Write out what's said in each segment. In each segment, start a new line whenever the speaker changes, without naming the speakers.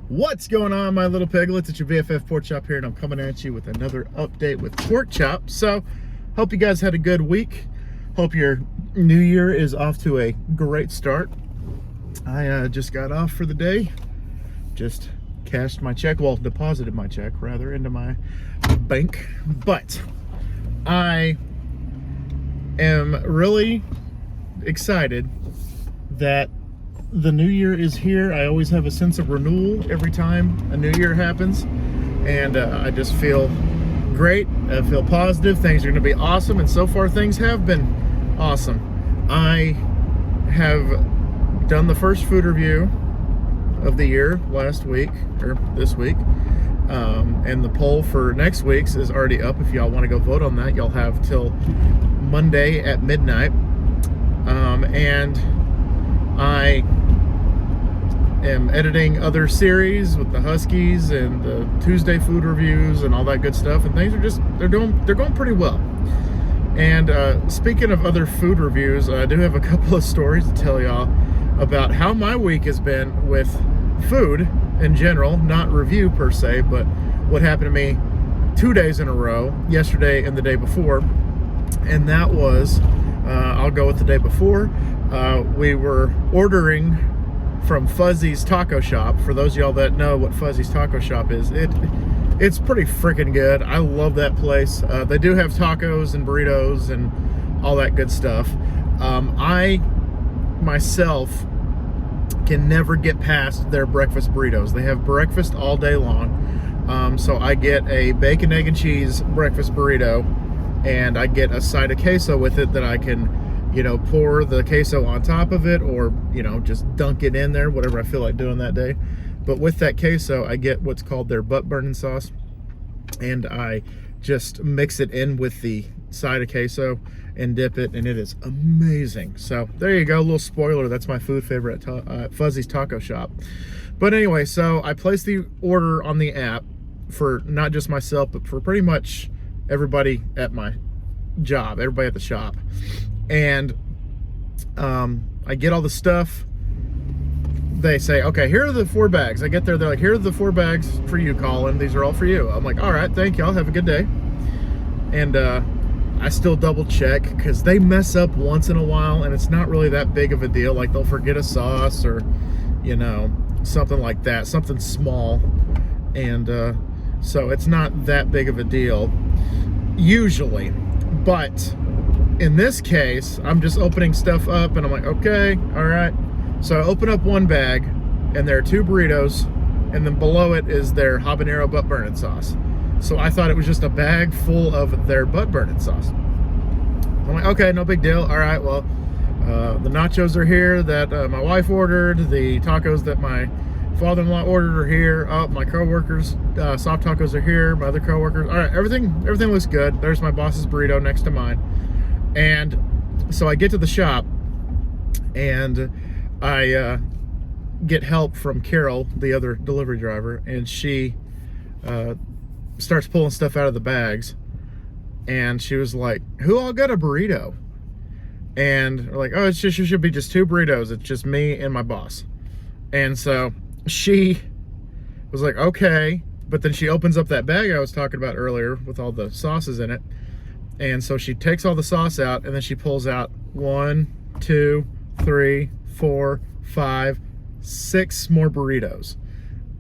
What's going on, my little piglets? It's your BFF Pork Chop here, and I'm coming at you with another update with Pork Chop. So, hope you guys had a good week. Hope your new year is off to a great start. I just got off for the day. Just cashed my check, well, deposited my check, rather, into my bank. But I am really excited that the new year is here. I always have a sense of renewal every time a new year happens, and I just feel great. I feel positive. Things are going to be awesome, and so far things have been awesome. I have done the first food review of the year last week, or this week, and the poll for next week's is already up. If y'all want to go vote on that, y'all have till Monday at midnight. And I am editing other series with the Huskies and the Tuesday food reviews and all that good stuff, and things are they're going pretty well. And speaking of other food reviews, I do have a couple of stories to tell y'all about how my week has been with food in general, not review per se, but what happened to me 2 days in a row, yesterday and the day before. And that was, I'll go with the day before. We were ordering from Fuzzy's Taco Shop. For those of y'all that know what Fuzzy's Taco Shop is, it's pretty freaking good. I love that place. They do have tacos and burritos and all that good stuff. I myself can never get past their breakfast burritos. They have breakfast all day long. So I get a bacon, egg, and cheese breakfast burrito, and I get a side of queso with it that I can, you know, pour the queso on top of it, or, you know, just dunk it in there, whatever I feel like doing that day. But with that queso, I get what's called their butt burning sauce, and I just mix it in with the side of queso and dip it, and it is amazing. So there you go, a little spoiler, that's my food favorite at Fuzzy's Taco Shop. But anyway, so I placed the order on the app for not just myself, but for pretty much everybody at my job, everybody at the shop. And I get all the stuff. They say, okay, here are the 4 bags. I get there, they're like, here are the 4 bags for you, Colin. These are all for you. I'm like, all right, thank y'all, have a good day. And I still double check, because they mess up once in a while, and it's not really that big of a deal. Like, they'll forget a sauce, or, you know, something like that, something small. And so it's not that big of a deal usually. But in this case, I'm just opening stuff up, and I'm like, okay, all right. So I open up one bag, and there are 2 burritos, and then below it is their habanero butt burning sauce. So I thought it was just a bag full of their butt burning sauce. I'm like, okay, no big deal. All right, well, the nachos are here that my wife ordered. The tacos that my father-in-law ordered are here. Oh, my coworkers, soft tacos are here. My other coworkers. All right, everything looks good. There's my boss's burrito next to mine. And so I get to the shop, and I get help from Carol, the other delivery driver, and she starts pulling stuff out of the bags. And she was like, who all got a burrito? And we're like, oh, it should be just 2 burritos. It's just me and my boss. And so she was like, okay. But then she opens up that bag I was talking about earlier with all the sauces in it. And so she takes all the sauce out, and then she pulls out 1, 2, 3, 4, 5, 6 more burritos.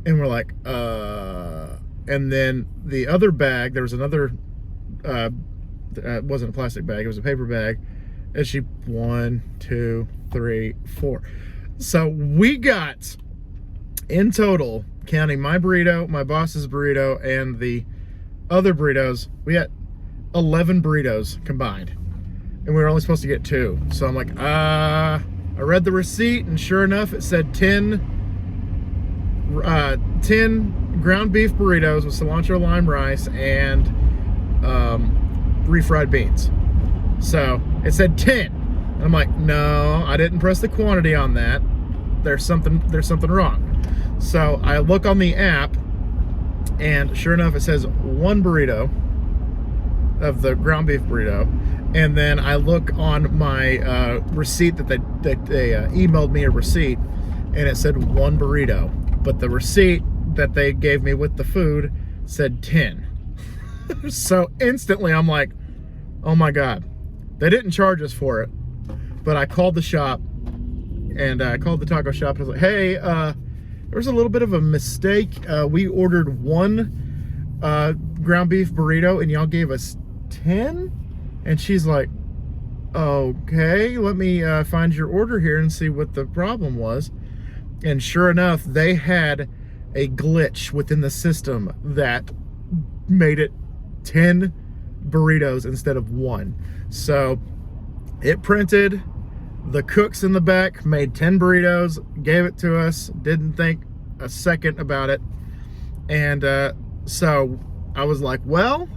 And we're like, and then the other bag, there was another, it wasn't a plastic bag, it was a paper bag. And she, 1, 2, 3, 4. So we got, in total, counting my burrito, my boss's burrito, and the other burritos, we had 11 burritos combined, and we were only supposed to get 2. So I'm like, I read the receipt, and sure enough, it said 10 ground beef burritos with cilantro lime rice and refried beans. So it said 10, and I'm like, no, I didn't press the quantity on that. There's something wrong. So I look on the app, and sure enough, it says 1 burrito of the ground beef burrito, and then I look on my receipt that they emailed me a receipt, and it said 1 burrito, but the receipt that they gave me with the food said 10. So instantly I'm like, oh my God, they didn't charge us for it. But I called the shop, and I called the taco shop, and I was like, hey, there was a little bit of a mistake. We ordered one ground beef burrito and y'all gave us 10? And she's like, okay, let me find your order here and see what the problem was. And sure enough, they had a glitch within the system that made it 10 burritos instead of one. So it printed, the cooks in the back made 10 burritos, gave it to us, didn't think a second about it. And so I was like, well,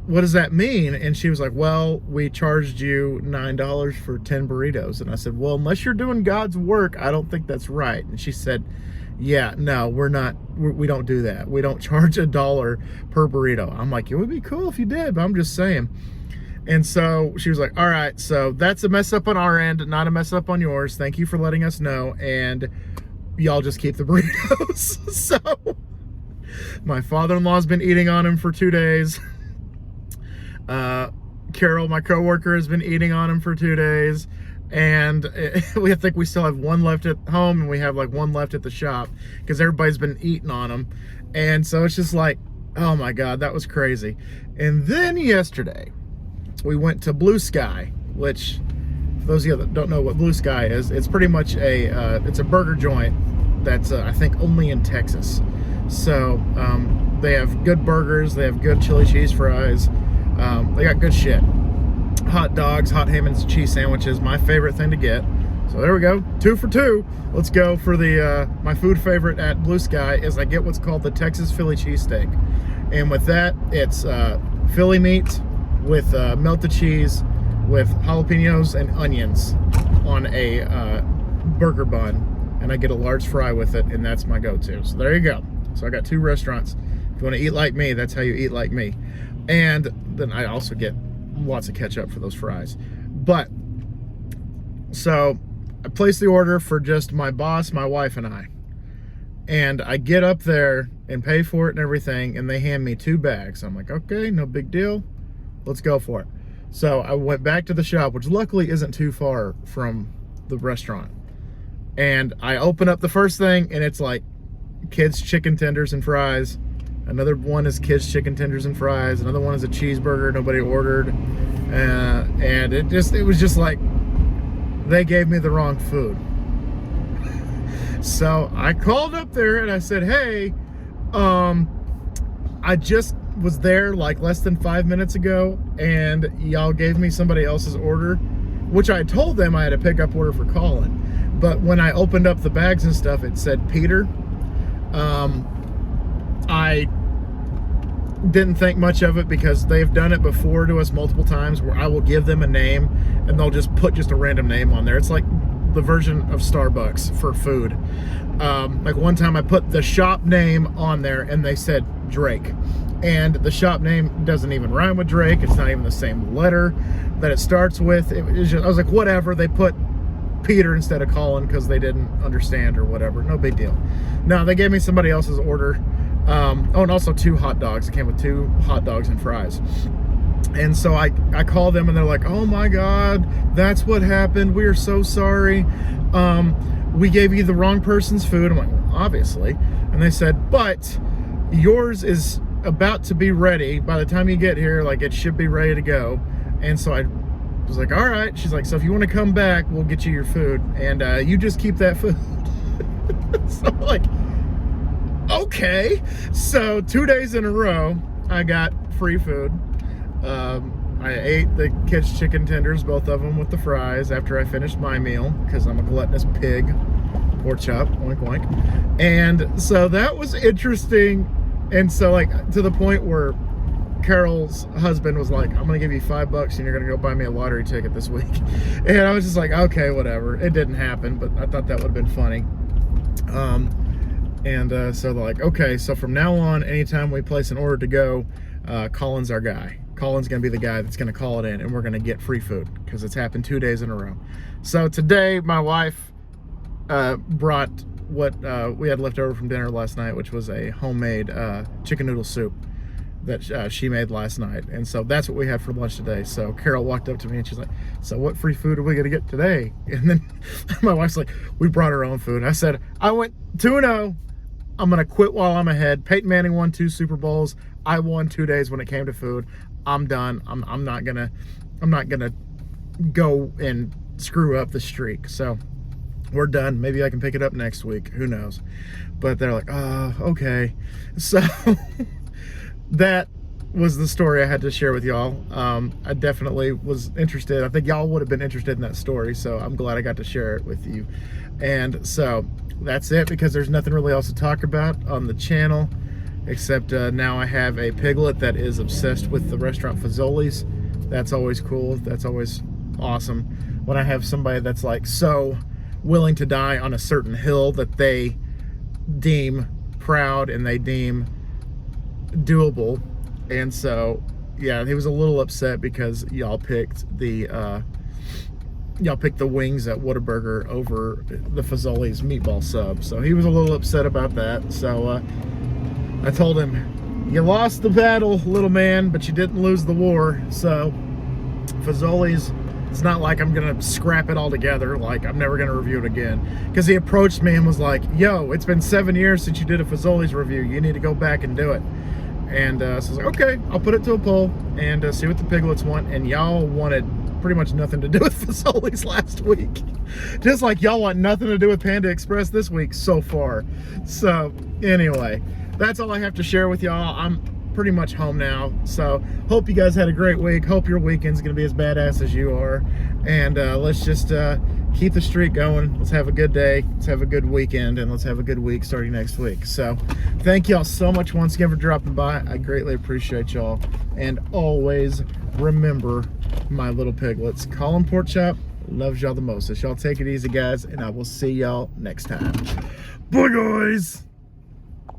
what does that mean? And she was like, well, we charged you $9 for 10 burritos. And I said, well, unless you're doing God's work, I don't think that's right. And she said, yeah, no, we don't do that. We don't charge $1 per burrito. I'm like, it would be cool if you did, but I'm just saying. And so she was like, all right, so that's a mess up on our end, not a mess up on yours. Thank you for letting us know. And y'all just keep the burritos. So my father-in-law's been eating on them for 2 days. Carol, my coworker, has been eating on them for 2 days, and I think we still have one left at home, and we have like one left at the shop because everybody's been eating on them. And so it's just like, oh my God, that was crazy. And then yesterday we went to Blue Sky, which, for those of you that don't know what Blue Sky is, it's pretty much it's a burger joint that's I think only in Texas. So they have good burgers, they have good chili cheese fries. They got good shit. Hot dogs, hot ham and cheese sandwiches, my favorite thing to get. So there we go, 2 for 2. Let's go for the my food favorite at Blue Sky is I get what's called the Texas Philly cheesesteak. And with that, it's Philly meat with melted cheese with jalapenos and onions on a burger bun. And I get a large fry with it, and that's my go-to. So there you go. So I got 2 restaurants. If you want to eat like me, that's how you eat like me. And then I also get lots of ketchup for those fries. But, so I placed the order for just my boss, my wife, and I. And I get up there and pay for it and everything, and they hand me 2 bags. I'm like, okay, no big deal. Let's go for it. So I went back to the shop, which luckily isn't too far from the restaurant. And I open up the first thing, and it's like kids' chicken tenders and fries. Another one is kids' chicken tenders and fries. Another one is a cheeseburger nobody ordered. And it was just like, they gave me the wrong food. So I called up there and I said, hey, I just was there like less than 5 minutes ago, and y'all gave me somebody else's order, which I told them I had a pickup order for Colin. But when I opened up the bags and stuff, it said Peter. I didn't think much of it because they've done it before to us multiple times where I will give them a name and they'll just put just a random name on there. It's like the version of Starbucks for food. Like one time I put the shop name on there and they said Drake. And the shop name doesn't even rhyme with Drake. It's not even the same letter that it starts with. I was like, whatever. They put Peter instead of Colin because they didn't understand or whatever. No big deal. No, they gave me somebody else's order. Oh, and also 2 hot dogs. It came with 2 hot dogs and fries. And so I called them and they're like, oh my God, that's what happened. We are so sorry. We gave you the wrong person's food. I'm like, well, obviously. And they said, but yours is about to be ready. By the time you get here, like it should be ready to go. And so I was like, all right. She's like, so if you want to come back, we'll get you your food. And you just keep that food. So I'm like, okay. So 2 days in a row, I got free food. I ate the kids' chicken tenders, both of them with the fries, after I finished my meal, because I'm a gluttonous pig. Pork chop, oink oink. And so that was interesting. And so, like, to the point where Carol's husband was like, I'm gonna give you $5 and you're gonna go buy me a lottery ticket this week. And I was just like, okay, whatever. It didn't happen, but I thought that would have been funny. So they're like, okay, so from now on, anytime we place an order to go, Colin's our guy. Colin's gonna be the guy that's gonna call it in, and we're gonna get free food because it's happened 2 days in a row. So today, my wife brought what we had left over from dinner last night, which was a homemade chicken noodle soup that she made last night. And so that's what we had for lunch today. So Carol walked up to me and she's like, so what free food are we going to get today? And then my wife's like, we brought our own food. I said, I went 2-0. I'm going to quit while I'm ahead. Peyton Manning won 2 Super Bowls. I won 2 days when it came to food. I'm done. I'm not going to go and screw up the streak. So we're done. Maybe I can pick it up next week. Who knows? But they're like, oh, okay. So that was the story I had to share with y'all. I definitely was interested. I think y'all would have been interested in that story, so I'm glad I got to share it with you. And so that's it, because there's nothing really else to talk about on the channel, except now I have a piglet that is obsessed with the restaurant Fazoli's. That's always cool. That's always awesome when I have somebody that's like so willing to die on a certain hill that they deem proud and they deem doable. And so yeah, he was a little upset because y'all picked the wings at Whataburger over the Fazoli's meatball sub. So he was a little upset about that. So I told him, you lost the battle, little man, but you didn't lose the war. So Fazoli's, it's not like I'm gonna scrap it all together, like I'm never gonna review it again. Because he approached me and was like, yo, it's been 7 years since you did a Fazoli's review, you need to go back and do it. And so I was like, okay, I'll put it to a poll and see what the piglets want. And y'all wanted pretty much nothing to do with Fazoli's last week. Just like y'all want nothing to do with Panda Express this week so far. So anyway, that's all I have to share with y'all. I'm pretty much home now. So hope you guys had a great week. Hope your weekend's gonna be as badass as you are. And let's just keep the streak going. Let's have a good day. Let's have a good weekend, and let's have a good week starting next week. So thank y'all so much once again for dropping by. I greatly appreciate y'all. And always remember, my little piglets, Colin Pork Chop loves y'all the most. So y'all take it easy, guys, and I will see y'all next time. Bye, guys.